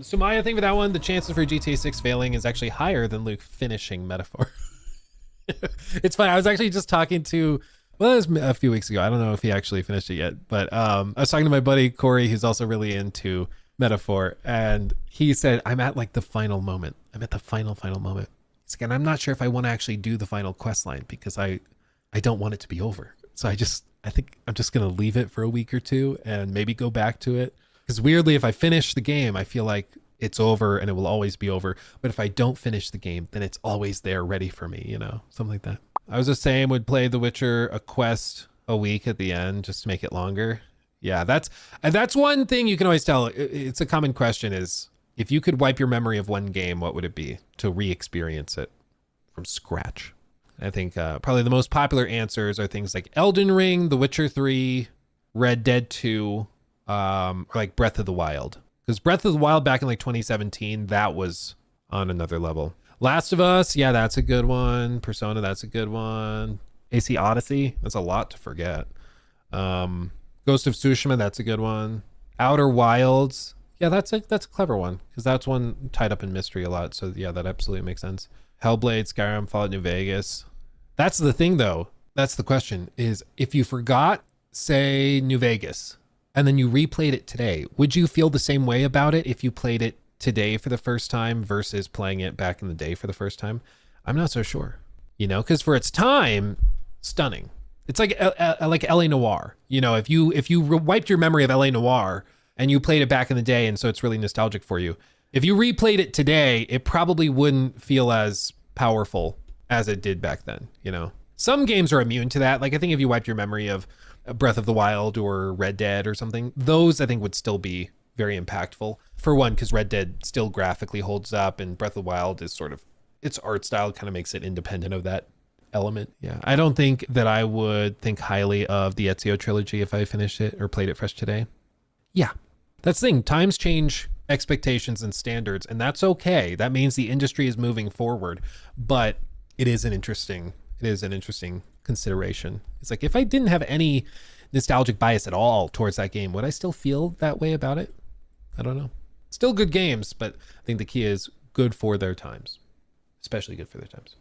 So my thing with that one, the chances for GTA 6 failing is actually higher than Luke finishing Metaphor. It's funny. I was actually just talking to, well, it was a few weeks ago. I don't know if he actually finished it yet, but I was talking to my buddy Corey, who's also really into Metaphor, and he said, I'm at like the final moment. I'm at the final moment. He's like, and I'm not sure if I want to actually do the final quest line because I don't want it to be over. So I think I'm just going to leave it for a week or two and maybe go back to it. Because weirdly, if I finish the game, I feel like it's over and it will always be over. But if I don't finish the game, then it's always there ready for me, you know, something like that. I was the same, would play The Witcher a quest a week at the end just to make it longer. Yeah, that's one thing you can always tell. It's a common question is, if you could wipe your memory of one game, what would it be to re-experience it from scratch? I think probably the most popular answers are things like Elden Ring, The Witcher 3, Red Dead 2, or like Breath of the Wild. Because Breath of the Wild back in like 2017, that was on another level. Last of Us, yeah, that's a good one. Persona, that's a good one. AC Odyssey, that's a lot to forget. Ghost of Tsushima, that's a good one. Outer Wilds, yeah, that's a clever one because that's one tied up in mystery a lot. So yeah, that absolutely makes sense. Hellblade, Skyrim, Fallout New Vegas. That's the thing though. That's the question is, if you forgot, say, New Vegas, and then you replayed it today, would you feel the same way about it if you played it today for the first time versus playing it back in the day for the first time? I'm not so sure, you know, because for its time, stunning. It's like LA Noire. You know, if you wiped your memory of LA Noire and you played it back in the day, and so it's really nostalgic for you, if you replayed it today, it probably wouldn't feel as powerful as it did back then, you know? Some games are immune to that. Like I think if you wiped your memory of Breath of the Wild or Red Dead or something, those I think would still be very impactful. For one, because Red Dead still graphically holds up and Breath of the Wild is sort of, its art style kind of makes it independent of that element. Yeah, I don't think that I would think highly of the Ezio trilogy if I finished it or played it fresh today. Yeah, that's the thing. Times change expectations and standards, and that's okay. That means the industry is moving forward, but it is an interesting consideration. It's like, if I didn't have any nostalgic bias at all towards that game, would I still feel that way about it? I don't know. Still good games, but I think the key is good for their times, especially good for their times.